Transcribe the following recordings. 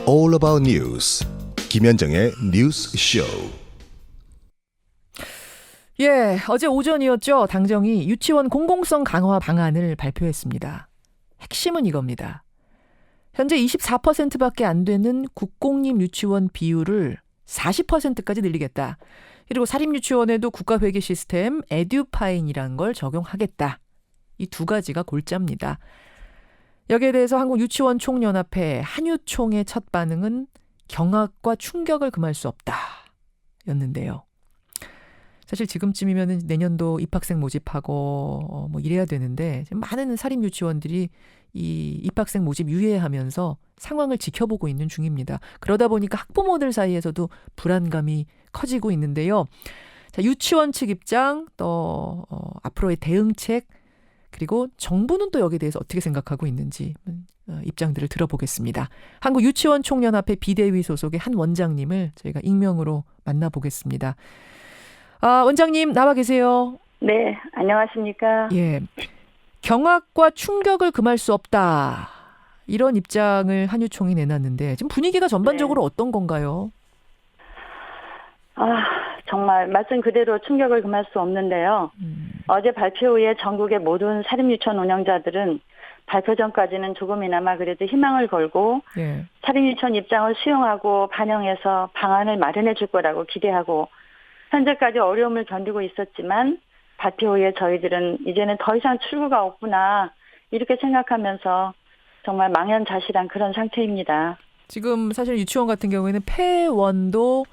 all about news. 김현정의 뉴스 쇼. 예, 어제 오전이었죠. 당정이 유치원 공공성 강화 방안을 발표했습니다. 핵심은 이겁니다. 현재 24%밖에 안 되는 국공립 유치원 비율을 40%까지 늘리겠다. 그리고 사립유치원에도 국가회계 시스템 에듀파인이라는 걸 적용하겠다. 이 두 가지가 골자입니다. 여기에 대해서 한국유치원총연합회 한유총의 첫 반응은 경악과 충격을 금할 수 없다 였는데요. 사실 지금쯤이면 내년도 입학생 모집하고 뭐 이래야 되는데 많은 사립유치원들이 이 입학생 모집 유예하면서 상황을 지켜보고 있는 중입니다. 그러다 보니까 학부모들 사이에서도 불안감이 커지고 있는데요. 자, 유치원 측 입장, 또 앞으로의 대응책, 그리고 정부는 또 여기에 대해서 어떻게 생각하고 있는지 입장들을 들어보겠습니다. 한국유치원총연합회 비대위 소속의 한 원장님을 저희가 익명으로 만나보겠습니다. 원장님 나와 계세요. 네, 안녕하십니까. 예, 경악과 충격을 금할 수 없다. 이런 입장을 한유총이 내놨는데 지금 분위기가 전반적으로 어떤 건가요? 정말 말씀 그대로 충격을 금할 수 없는데요. 어제 발표 후에 전국의 모든 사립유치원 운영자들은 발표 전까지는 조금이나마 그래도 희망을 걸고 예. 사립유치원 입장을 수용하고 반영해서 방안을 마련해 줄 거라고 기대하고 현재까지 어려움을 견디고 있었지만 발표 후에 저희들은 이제는 더 이상 출구가 없구나 이렇게 생각하면서 정말 망연자실한 그런 상태입니다. 지금 사실 유치원 같은 경우에는 폐원도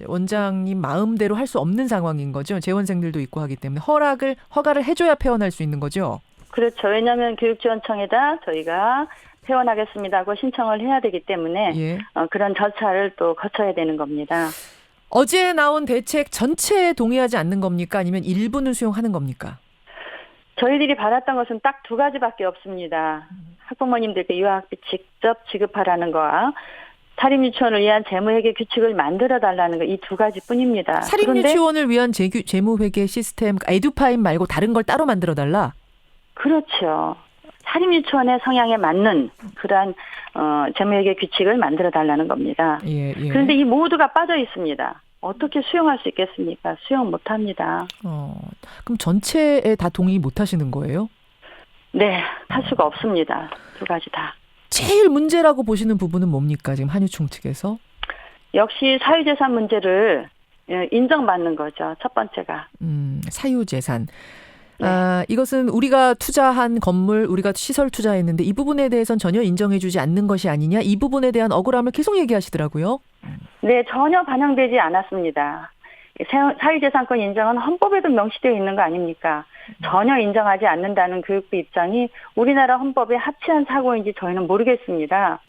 원장님 마음대로 할 수 없는 상황인 거죠. 재원생들도 있고 하기 때문에 허가를 해줘야 폐원할 수 있는 거죠. 그렇죠. 왜냐하면 교육지원청에다 저희가 폐원하겠습니다 하고 신청을 해야 되기 때문에 예. 그런 절차를 또 거쳐야 되는 겁니다. 어제 나온 대책 전체에 동의하지 않는 겁니까? 아니면 일부는 수용하는 겁니까? 저희들이 받았던 것은 딱 두 가지밖에 없습니다. 학부모님들께 유아학비 직접 지급하라는 거와 사립유치원을 위한 재무회계 규칙을 만들어달라는 거 이 두 가지뿐입니다. 사립유치원을 위한 재무회계 시스템 에듀파인 말고 다른 걸 따로 만들어달라? 그렇죠. 사립유치원의 성향에 맞는 그러한 재무회계 규칙을 만들어달라는 겁니다. 예. 그런데 이 모두가 빠져 있습니다. 어떻게 수용할 수 있겠습니까? 수용 못합니다. 그럼 전체에 다 동의 못하시는 거예요? 네, 할 수가 없습니다. 두 가지 다. 제일 문제라고 보시는 부분은 뭡니까? 지금 한유총 측에서? 역시 사유재산 문제를 인정받는 거죠. 첫 번째가. 사유재산. 네. 이것은 우리가 투자한 건물, 우리가 시설 투자했는데 이 부분에 대해서는 전혀 인정해주지 않는 것이 아니냐. 이 부분에 대한 억울함을 계속 얘기하시더라고요. 네, 전혀 반영되지 않았습니다. 사유재산권 인정은 헌법에도 명시되어 있는 거 아닙니까? 전혀 인정하지 않는다는 교육부 입장이 우리나라 헌법에 합치한 사고인지 저희는 모르겠습니다.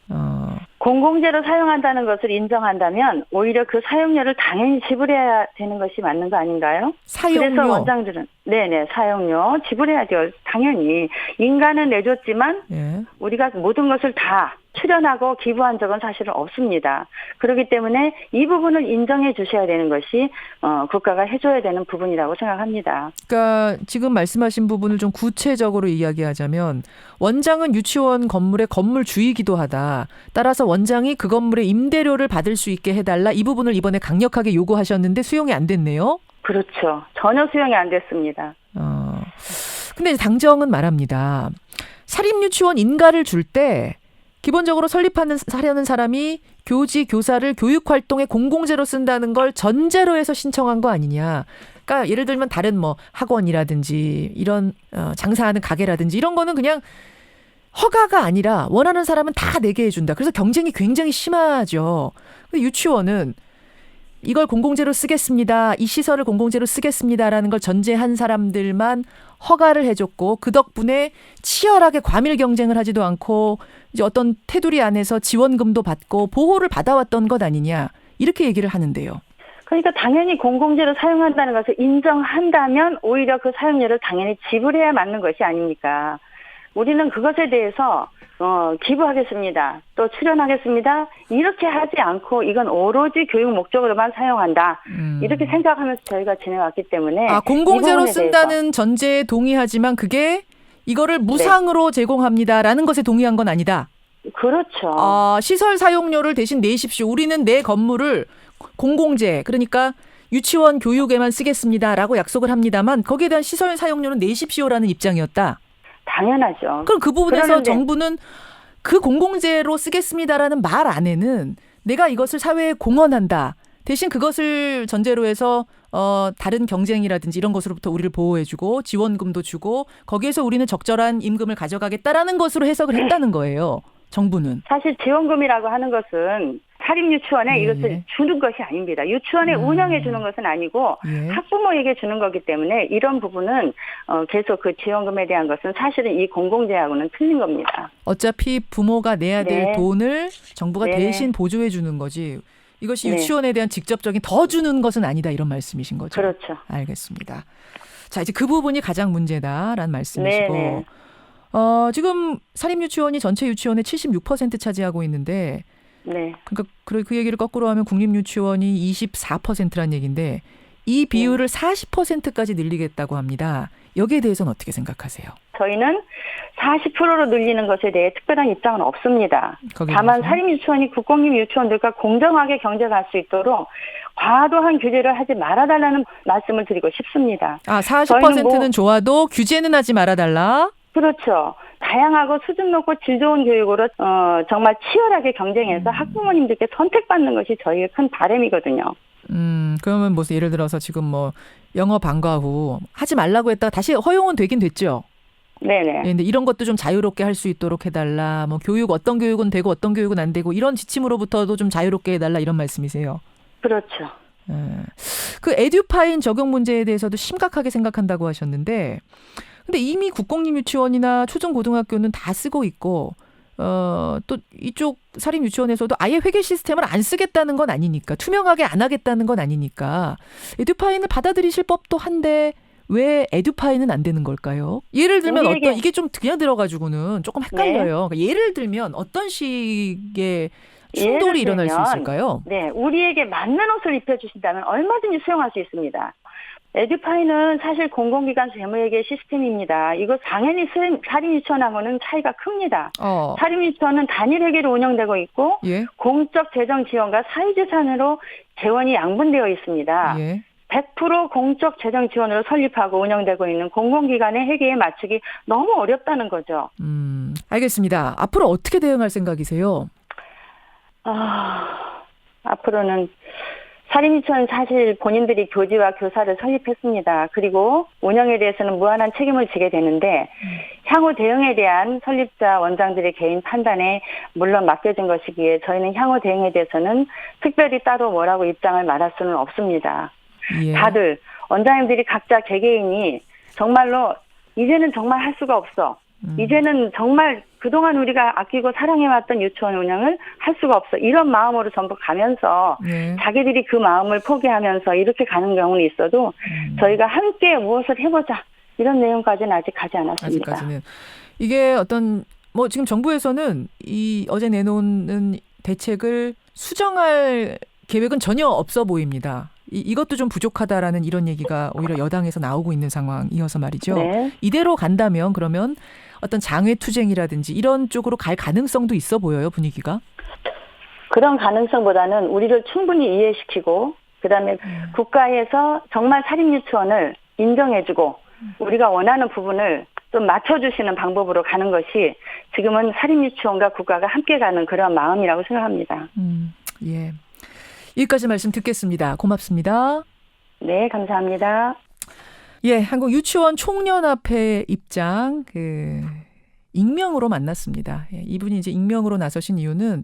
공공재로 사용한다는 것을 인정한다면 오히려 그 사용료를 당연히 지불해야 되는 것이 맞는 거 아닌가요? 사용료? 그래서 원장들은 네네 사용료 지불해야 돼요. 당연히 인간은 내줬지만 예. 우리가 모든 것을 다 출연하고 기부한 적은 사실은 없습니다. 그렇기 때문에 이 부분을 인정해 주셔야 되는 것이 국가가 해줘야 되는 부분이라고 생각합니다. 그러니까 지금 말씀하신 부분을 좀 구체적으로 이야기하자면 원장은 유치원 건물의 건물 주이기도 하다. 따라서 원장이 그 건물의 임대료를 받을 수 있게 해달라. 이 부분을 이번에 강력하게 요구하셨는데 수용이 안 됐네요. 그렇죠. 전혀 수용이 안 됐습니다. 근데 당정은 말합니다. 사립유치원 인가를 줄 때 기본적으로 설립하려는 사람이 교지, 교사를 교육활동에 공공재로 쓴다는 걸 전제로 해서 신청한 거 아니냐. 그러니까 예를 들면 다른 뭐 학원이라든지 이런 장사하는 가게라든지 이런 거는 그냥 허가가 아니라 원하는 사람은 다 내게 해준다. 그래서 경쟁이 굉장히 심하죠. 유치원은 이걸 공공재로 쓰겠습니다. 이 시설을 공공재로 쓰겠습니다라는 걸 전제한 사람들만 허가를 해줬고 그 덕분에 치열하게 과밀 경쟁을 하지도 않고 이제 어떤 테두리 안에서 지원금도 받고 보호를 받아왔던 것 아니냐 이렇게 얘기를 하는데요. 그러니까 당연히 공공재로 사용한다는 것을 인정한다면 오히려 그 사용료를 당연히 지불해야 맞는 것이 아닙니까? 우리는 그것에 대해서 기부하겠습니다. 또 출연하겠습니다. 이렇게 하지 않고 이건 오로지 교육 목적으로만 사용한다. 이렇게 생각하면서 저희가 지내왔기 때문에 공공재로 쓴다는 전제에 동의하지만 그게 이거를 무상으로 제공합니다라는 것에 동의한 건 아니다. 그렇죠. 시설 사용료를 대신 내십시오. 우리는 내 건물을 공공재, 그러니까 유치원 교육에만 쓰겠습니다라고 약속을 합니다만 거기에 대한 시설 사용료는 내십시오라는 입장이었다. 당연하죠. 그럼 그 부분에서 그러는데 정부는 그 공공재로 쓰겠습니다라는 말 안에는 내가 이것을 사회에 공헌한다. 대신 그것을 전제로 해서 다른 경쟁이라든지 이런 것으로부터 우리를 보호해주고 지원금도 주고 거기에서 우리는 적절한 임금을 가져가겠다라는 것으로 해석을 했다는 거예요. 정부는. 사실 지원금이라고 하는 것은 사립유치원에 이것을 주는 것이 아닙니다. 유치원에 운영해 주는 것은 아니고 학부모에게 주는 거기 때문에 이런 부분은 계속 그 지원금에 대한 것은 사실은 이 공공재하고는 틀린 겁니다. 어차피 부모가 내야 될 돈을 정부가 네. 대신 보조해 주는 거지. 이것이 네. 유치원에 대한 직접적인 더 주는 것은 아니다 이런 말씀이신 거죠. 그렇죠. 알겠습니다. 자, 이제 그 부분이 가장 문제다라는 말씀이시고 네. 지금 사립유치원이 전체 유치원의 76% 차지하고 있는데 네. 그러니까 그 얘기를 거꾸로 하면 국립유치원이 24%란 얘기인데 이 비율을 40%까지 늘리겠다고 합니다. 여기에 대해서는 어떻게 생각하세요? 저희는 40%로 늘리는 것에 대해 특별한 입장은 없습니다. 다만 사립유치원이 국공립 유치원들과 공정하게 경쟁할 수 있도록 과도한 규제를 하지 말아달라는 말씀을 드리고 싶습니다. 40%는 좋아도 규제는 하지 말아달라? 그렇죠. 다양하고 수준 높고 질 좋은 교육으로 정말 치열하게 경쟁해서 학부모님들께 선택받는 것이 저희의 큰 바람이거든요. 그러면 무슨 예를 들어서 지금 뭐 영어 방과 후 하지 말라고 했다가 다시 허용은 되긴 됐죠. 네네. 근데 이런 것도 좀 자유롭게 할 수 있도록 해달라. 뭐 교육 어떤 교육은 되고 어떤 교육은 안 되고 이런 지침으로부터도 좀 자유롭게 해달라 이런 말씀이세요. 그렇죠. 그 에듀파인 적용 문제에 대해서도 심각하게 생각한다고 하셨는데, 근데 이미 국공립 유치원이나 초중고등학교는 다 쓰고 있고. 또 이쪽 사립 유치원에서도 아예 회계 시스템을 안 쓰겠다는 건 아니니까 투명하게 안 하겠다는 건 아니니까 에듀파인을 받아들이실 법도 한데 왜 에듀파인은 안 되는 걸까요? 예를 들면 이게 좀 그냥 들어가지고는 조금 헷갈려요. 그러니까 예를 들면 어떤 식의 충돌이 일어날 수 있을까요? 네, 우리에게 맞는 옷을 입혀주신다면 얼마든지 수용할 수 있습니다. 에듀파이는 사실 공공기관 재무회계 시스템입니다. 이거 당연히 사립유치원하고는 차이가 큽니다. 사립유치원은 단일회계로 운영되고 있고 공적 재정 지원과 사회재산으로 재원이 양분되어 있습니다. 100% 공적 재정 지원으로 설립하고 운영되고 있는 공공기관의 회계에 맞추기 너무 어렵다는 거죠. 알겠습니다. 앞으로 어떻게 대응할 생각이세요? 앞으로는 사립유치원 사실 본인들이 교지와 교사를 설립했습니다. 그리고 운영에 대해서는 무한한 책임을 지게 되는데 향후 대응에 대한 설립자 원장들의 개인 판단에 물론 맡겨진 것이기에 저희는 향후 대응에 대해서는 특별히 따로 뭐라고 입장을 말할 수는 없습니다. 다들 원장님들이 각자 개개인이 정말로 이제는 정말 할 수가 없어. 이제는 정말 그동안 우리가 아끼고 사랑해왔던 유치원 운영을 할 수가 없어. 이런 마음으로 전부 가면서 자기들이 그 마음을 포기하면서 이렇게 가는 경우는 있어도 저희가 함께 무엇을 해보자. 이런 내용까지는 아직 가지 않았습니다. 아직까지는. 이게 어떤 지금 정부에서는 이 어제 내놓는 대책을 수정할 계획은 전혀 없어 보입니다. 이것도 좀 부족하다라는 이런 얘기가 오히려 여당에서 나오고 있는 상황이어서 말이죠. 이대로 간다면 그러면 어떤 장외투쟁이라든지 이런 쪽으로 갈 가능성도 있어 보여요, 분위기가? 그런 가능성보다는 우리를 충분히 이해시키고 그다음에 국가에서 정말 사립유치원을 인정해주고 우리가 원하는 부분을 좀 맞춰주시는 방법으로 가는 것이 지금은 사립유치원과 국가가 함께 가는 그런 마음이라고 생각합니다. 예. 여기까지 말씀 듣겠습니다. 고맙습니다. 네, 감사합니다. 예, 한국유치원 총연합회 입장 익명으로 만났습니다. 예, 이분이 이제 익명으로 나서신 이유는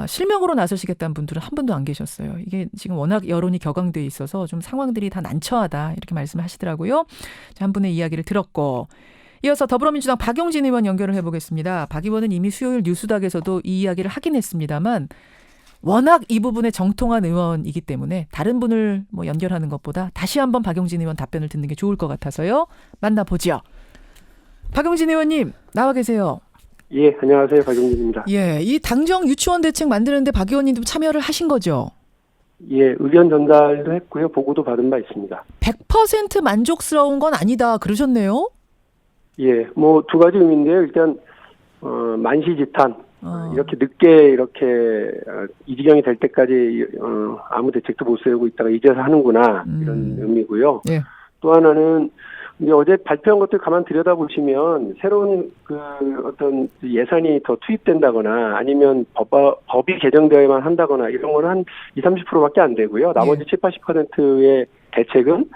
실명으로 나서시겠다는 분들은 한 분도 안 계셨어요. 이게 지금 워낙 여론이 격앙돼 있어서 좀 상황들이 다 난처하다 이렇게 말씀하시더라고요. 한 분의 이야기를 들었고 이어서 더불어민주당 박용진 의원 연결을 해보겠습니다. 박 의원은 이미 수요일 뉴스닥에서도 이 이야기를 하긴 했습니다만 워낙 이 부분에 정통한 의원이기 때문에 다른 분을 연결하는 것보다 다시 한번 박용진 의원 답변을 듣는 게 좋을 것 같아서요. 만나보죠. 박용진 의원님 나와 계세요. 예, 안녕하세요. 박용진입니다. 예, 이 당정 유치원 대책 만드는데 박 의원님도 참여를 하신 거죠? 예, 의견 전달도 했고요. 보고도 받은 바 있습니다. 100% 만족스러운 건 아니다 그러셨네요? 예, 두 가지 의미인데요. 일단 만시지탄 이렇게 늦게 이렇게 이 지경이 될 때까지 아무 대책도 못 세우고 있다가 이제서 하는구나 이런 의미고요. 예. 또 하나는 이제 어제 발표한 것들 가만 들여다보시면 새로운 그 어떤 예산이 더 투입된다거나 아니면 법이 개정되어야만 한다거나 이런 거는 한 20-30%밖에 안 되고요. 나머지 70-80%의 대책은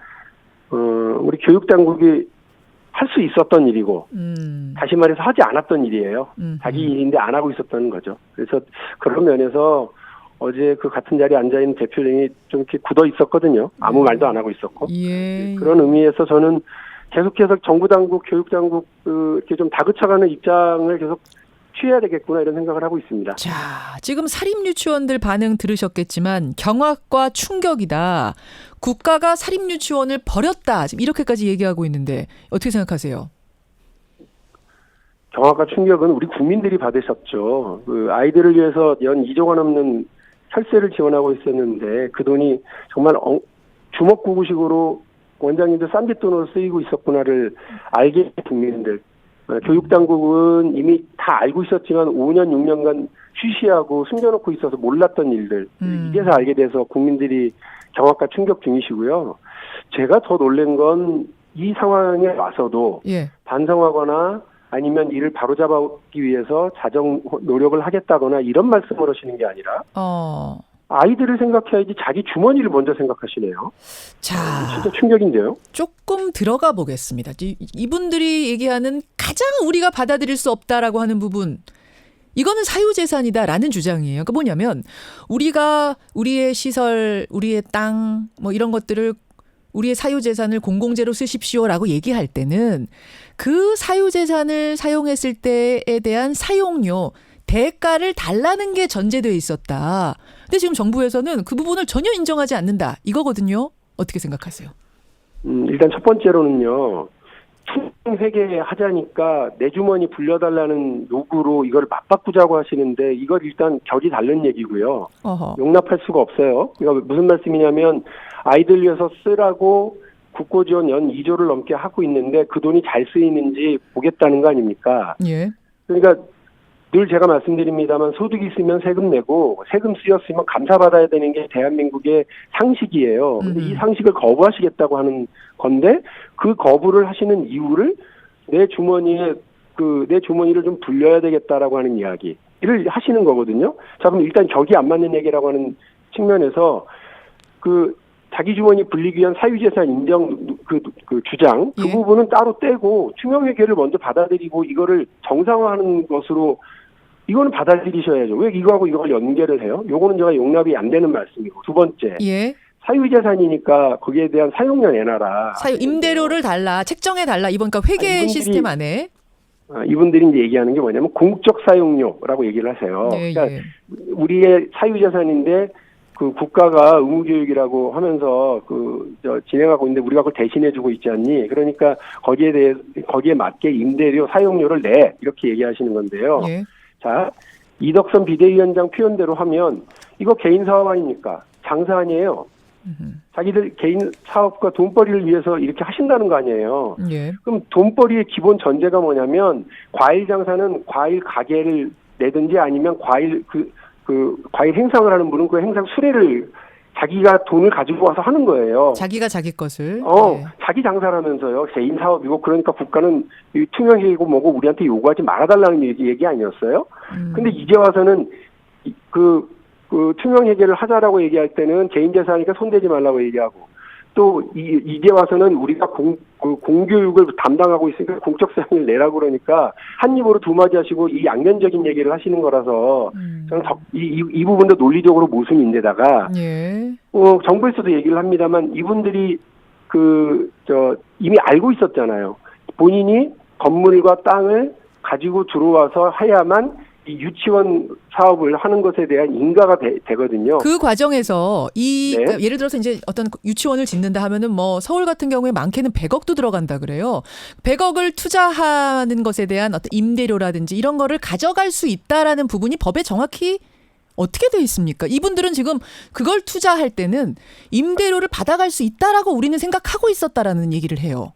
우리 교육당국이 할 수 있었던 일이고 다시 말해서 하지 않았던 일이에요. 자기 일인데 안 하고 있었던 거죠. 그래서 그런 면에서 어제 그 같은 자리에 앉아있는 대표진이 좀 이렇게 굳어 있었거든요. 아무 말도 안 하고 있었고. 예. 그런 의미에서 저는 계속해서 정부 당국, 교육 당국 이렇게 좀 다그쳐가는 입장을 계속 취해야 되겠구나 이런 생각을 하고 있습니다. 자, 지금 사립유치원들 반응 들으셨겠지만 경악과 충격이다. 국가가 사립유치원을 버렸다. 지금 이렇게까지 얘기하고 있는데 어떻게 생각하세요? 경악과 충격은 우리 국민들이 받으셨죠. 그 아이들을 위해서 연 2조가 넘는 혈세를 지원하고 있었는데 그 돈이 정말 주먹구구식으로 원장님들 쌈짓돈으로 쓰이고 있었구나를 알게 된 국민들. 교육당국은 이미 다 알고 있었지만 5년, 6년간 쉬쉬하고 숨겨놓고 있어서 몰랐던 일들. 이제서 알게 돼서 국민들이 경악과 충격 중이시고요. 제가 더 놀란 건 이 상황에 와서도 예. 반성하거나 아니면 이를 바로잡기 위해서 자정 노력을 하겠다거나 이런 말씀을 하시는 게 아니라 아이들을 생각해야지 자기 주머니를 먼저 생각하시네요. 자, 진짜 충격인데요. 조금 들어가 보겠습니다. 이분들이 얘기하는 가장 우리가 받아들일 수 없다라고 하는 부분, 이거는 사유재산이다라는 주장이에요. 그러니까 뭐냐면 우리가 우리의 시설, 우리의 땅, 뭐 이런 것들을 우리의 사유재산을 공공재로 쓰십시오라고 얘기할 때는 그 사유재산을 사용했을 때에 대한 사용료, 대가를 달라는 게 전제되어 있었다. 근데 지금 정부에서는 그 부분을 전혀 인정하지 않는다. 이거거든요. 어떻게 생각하세요? 일단 첫 번째로는요. 회계하자니까 내 주머니 불려달라는 요구로 이걸 맞바꾸자고 하시는데 이걸 일단 결이 다른 얘기고요. 어허. 용납할 수가 없어요. 그러니까 무슨 말씀이냐면 아이들 위해서 쓰라고 국고지원 연 2조를 넘게 하고 있는데 그 돈이 잘 쓰이는지 보겠다는 거 아닙니까? 예. 그러니까 늘 제가 말씀드립니다만 소득이 있으면 세금 내고 세금 쓰였으면 감사받아야 되는 게 대한민국의 상식이에요. 근데 이 상식을 거부하시겠다고 하는 건데 그 거부를 하시는 이유를 내 주머니를 좀 불려야 되겠다라고 하는 이야기를 하시는 거거든요. 자, 그럼 일단 격이 안 맞는 얘기라고 하는 측면에서 자기 주머니 불리기 위한 사유재산 인정 그 주장 그 예. 부분은 따로 떼고 투명회계를 먼저 받아들이고 이거를 정상화하는 것으로 이거는 받아들이셔야죠. 왜 이거하고 이걸 연계를 해요? 요거는 제가 용납이 안 되는 말씀이고 두 번째 예. 사유재산이니까 거기에 대한 사용료 내놔라. 임대료를 달라, 책정해 달라. 이번 그러니까 회계 시스템 안에. 이분들이 이제 얘기하는 게 뭐냐면 공적 사용료라고 얘기를 하세요. 예, 그러니까 예. 우리의 사유재산인데 그 국가가 의무교육이라고 하면서 진행하고 있는데 우리가 그걸 대신해주고 있지 않니? 그러니까 거기에 맞게 임대료 사용료를 내 이렇게 얘기하시는 건데요. 예. 자, 이덕선 비대위원장 표현대로 하면 이거 개인 사업 아닙니까? 장사 아니에요. 자기들 개인 사업과 돈벌이를 위해서 이렇게 하신다는 거 아니에요. 예. 그럼 돈벌이의 기본 전제가 뭐냐면 과일 장사는 과일 가게를 내든지 아니면 과일 과일 행상을 하는 분은 그 행상 수레를 자기가 돈을 가지고 와서 하는 거예요. 자기가 자기 것을. 예. 자기 장사를 하면서요. 개인 사업이고 그러니까 국가는 투명해지고 뭐고 우리한테 요구하지 말아달라는 얘기 아니었어요? 근데 이제 와서는 투명회계를 하자라고 얘기할 때는 개인 재산이니까 손대지 말라고 얘기하고 또 이제 와서는 우리가 공교육을 담당하고 있으니까 공적 사용을 내라고 그러니까 한 입으로 두 마디 하시고 이 양면적인 얘기를 하시는 거라서 저는 이 부분도 논리적으로 모순인데다가 예. 정부에서도 얘기를 합니다만 이분들이 이미 알고 있었잖아요. 본인이 건물과 땅을 가지고 들어와서 해야만 이 유치원 사업을 하는 것에 대한 인가가 되거든요. 그 과정에서 네. 그러니까 예를 들어서 이제 어떤 유치원을 짓는다 하면은 뭐 서울 같은 경우에 많게는 100억도 들어간다 그래요. 100억을 투자하는 것에 대한 어떤 임대료라든지 이런 거를 가져갈 수 있다라는 부분이 법에 정확히 어떻게 돼 있습니까? 이분들은 지금 그걸 투자할 때는 임대료를 받아갈 수 있다라고 우리는 생각하고 있었다라는 얘기를 해요.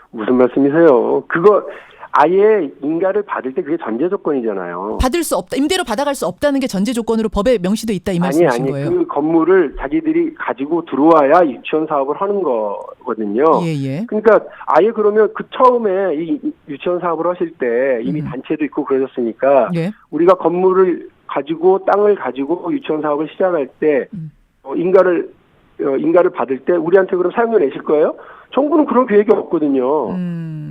무슨 말씀이세요? 그거 아예 인가를 받을 때 그게 전제 조건이잖아요. 받을 수 없다. 임대료 받아갈 수 없다는 게 전제 조건으로 법에 명시돼 있다 이 말씀이신 거예요. 그 건물을 자기들이 가지고 들어와야 유치원 사업을 하는 거거든요. 예. 그러니까 아예 그러면 그 처음에 이 유치원 사업을 하실 때 이미 단체도 있고 그러셨으니까 예. 우리가 건물을 가지고 땅을 가지고 유치원 사업을 시작할 때 인가를 받을 때 우리한테 그럼 사용료 내실 거예요? 정부는 그런 계획이 없거든요.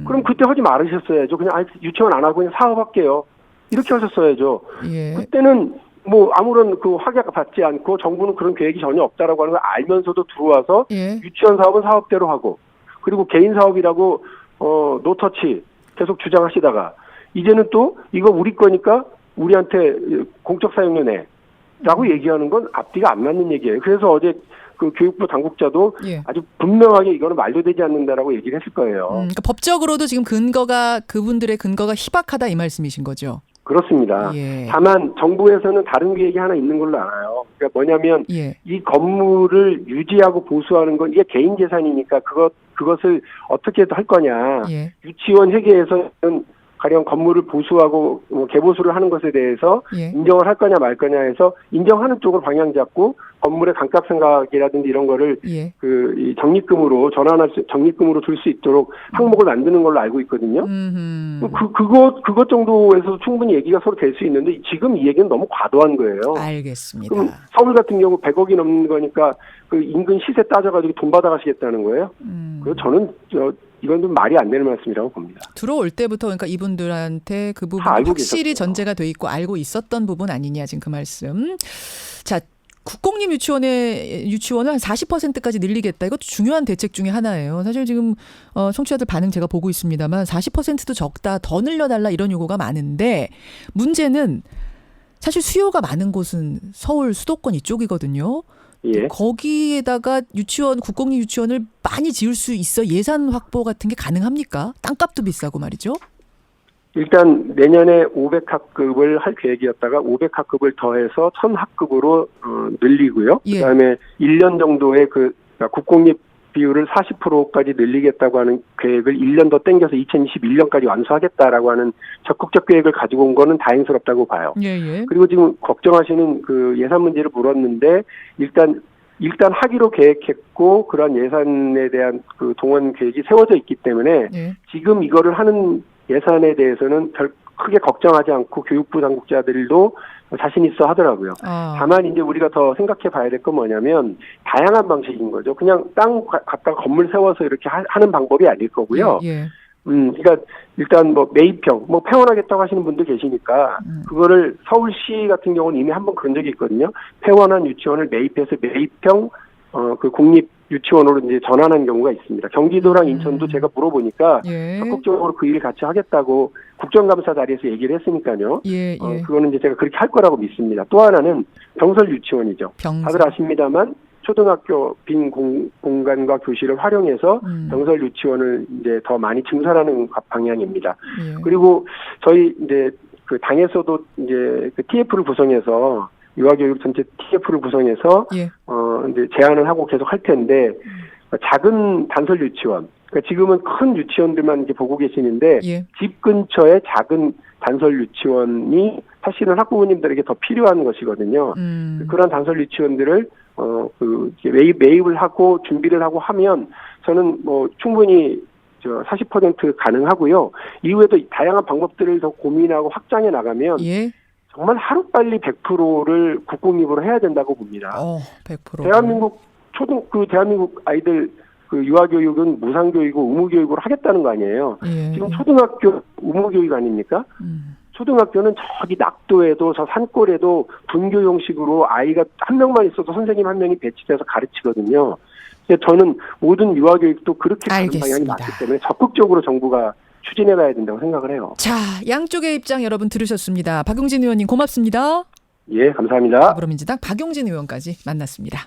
그럼 그때 하지 말으셨어야죠. 그냥 유치원 안 하고 그냥 사업할게요. 이렇게 하셨어야죠. 예. 그때는 뭐 아무런 그 확약 받지 않고 정부는 그런 계획이 전혀 없다라고 하는 걸 알면서도 들어와서 예. 유치원 사업은 사업대로 하고 그리고 개인 사업이라고 노터치 계속 주장하시다가 이제는 또 이거 우리 거니까 우리한테 공적 사용료 내라고 얘기하는 건 앞뒤가 안 맞는 얘기예요. 그래서 어제 그 교육부 당국자도 예. 아주 분명하게 이거는 말도 되지 않는다라고 얘기를 했을 거예요. 그러니까 법적으로도 지금 그분들의 근거가 희박하다 이 말씀이신 거죠. 그렇습니다. 예. 다만 정부에서는 다른 계획이 하나 있는 걸로 알아요. 그러니까 뭐냐면 예. 이 건물을 유지하고 보수하는 건 이게 개인 재산이니까 그것을 어떻게 할 거냐. 예. 유치원 회계에서는 가령 건물을 보수하고 개보수를 하는 것에 대해서 예. 인정을 할 거냐 말 거냐 해서 인정하는 쪽으로 방향 잡고 건물의 감가상각이라든지 이런 거를 예. 이 적립금으로 적립금으로 줄 수 있도록 항목을 만드는 걸로 알고 있거든요. 그것 정도에서 충분히 얘기가 서로 될 수 있는데 지금 이 얘기는 너무 과도한 거예요. 알겠습니다. 그럼 서울 같은 경우 100억이 넘는 거니까 그 인근 시세 따져가지고 돈 받아가시겠다는 거예요. 그래서 저는 이건 좀 말이 안 되는 말씀이라고 봅니다. 들어올 때부터 그러니까 이분들한테 그 부분 알고 확실히 계셨어요. 전제가 돼 있고 알고 있었던 부분 아니냐 지금 그 말씀. 자, 국공립 유치원을 한 40%까지 늘리겠다. 이것도 중요한 대책 중에 하나예요. 사실 지금 청취자들 반응 제가 보고 있습니다만 40%도 적다. 더 늘려달라 이런 요구가 많은데 문제는 사실 수요가 많은 곳은 서울 수도권 이쪽이거든요. 예. 거기에다가 국공립 유치원을 많이 지을 수 있어 예산 확보 같은 게 가능합니까? 땅값도 비싸고 말이죠. 일단 내년에 500학급을 할 계획이었다가 500학급을 더해서 1000학급으로 늘리고요. 예. 그다음에 1년 정도의 그러니까 국공립 비율을 40%까지 늘리겠다고 하는 계획을 1년 더 땡겨서 2021년까지 완수하겠다라고 하는 적극적 계획을 가지고 온 거는 다행스럽다고 봐요. 예. 그리고 지금 걱정하시는 그 예산 문제를 물었는데 일단 하기로 계획했고 그런 예산에 대한 그 동원 계획이 세워져 있기 때문에 예. 지금 이거를 하는 예산에 대해서는 별 크게 걱정하지 않고 교육부 당국자들도 자신 있어 하더라고요. 다만 이제 우리가 더 생각해 봐야 될 건 뭐냐면 다양한 방식인 거죠. 그냥 땅 갖다가 건물 세워서 이렇게 하는 방법이 아닐 거고요. 예. 그러니까 일단 뭐 매입형, 폐원하겠다고 하시는 분도 계시니까 그거를 서울시 같은 경우는 이미 한번 그런 적이 있거든요. 폐원한 유치원을 매입해서 매입형 그 공립 유치원으로 이제 전환한 경우가 있습니다. 경기도랑 인천도 제가 물어보니까 예. 적극적으로 그 일을 같이 하겠다고 국정감사 자리에서 얘기를 했으니까요. 예. 그거는 이제 제가 그렇게 할 거라고 믿습니다. 또 하나는 병설 유치원이죠. 다들 아십니다만 초등학교 빈 공간과 교실을 활용해서 병설 유치원을 이제 더 많이 증설하는 방향입니다. 예. 그리고 저희 이제 그 당에서도 이제 그 TF를 구성해서 유아교육 전체 TF를 구성해서 예. 이제 제안을 하고 계속 할 텐데 작은 단설 유치원, 그러니까 지금은 큰 유치원들만 이제 보고 계시는데 예. 집 근처에 작은 단설 유치원이 사실은 학부모님들에게 더 필요한 것이거든요. 그런 단설 유치원들을 매입을 하고 준비를 하고 하면 저는 뭐 충분히 40% 가능하고요. 이후에도 다양한 방법들을 더 고민하고 확장해 나가면 예. 정말 하루빨리 100%를 국공립으로 해야 된다고 봅니다. 100%. 대한민국 아이들 그 유아교육은 무상교육이고 의무교육으로 하겠다는 거 아니에요. 예. 지금 초등학교 의무교육 아닙니까? 초등학교는 저기 낙도에도 저 산골에도 분교 형식으로 아이가 한 명만 있어도 선생님 한 명이 배치돼서 가르치거든요. 저는 모든 유아교육도 그렇게 가는 방향이 맞기 때문에 적극적으로 정부가 추진해 가야 된다고 생각을 해요. 자, 양쪽의 입장 여러분 들으셨습니다. 박용진 의원님 고맙습니다. 예, 감사합니다. 더불어민주당 박용진 의원까지 만났습니다.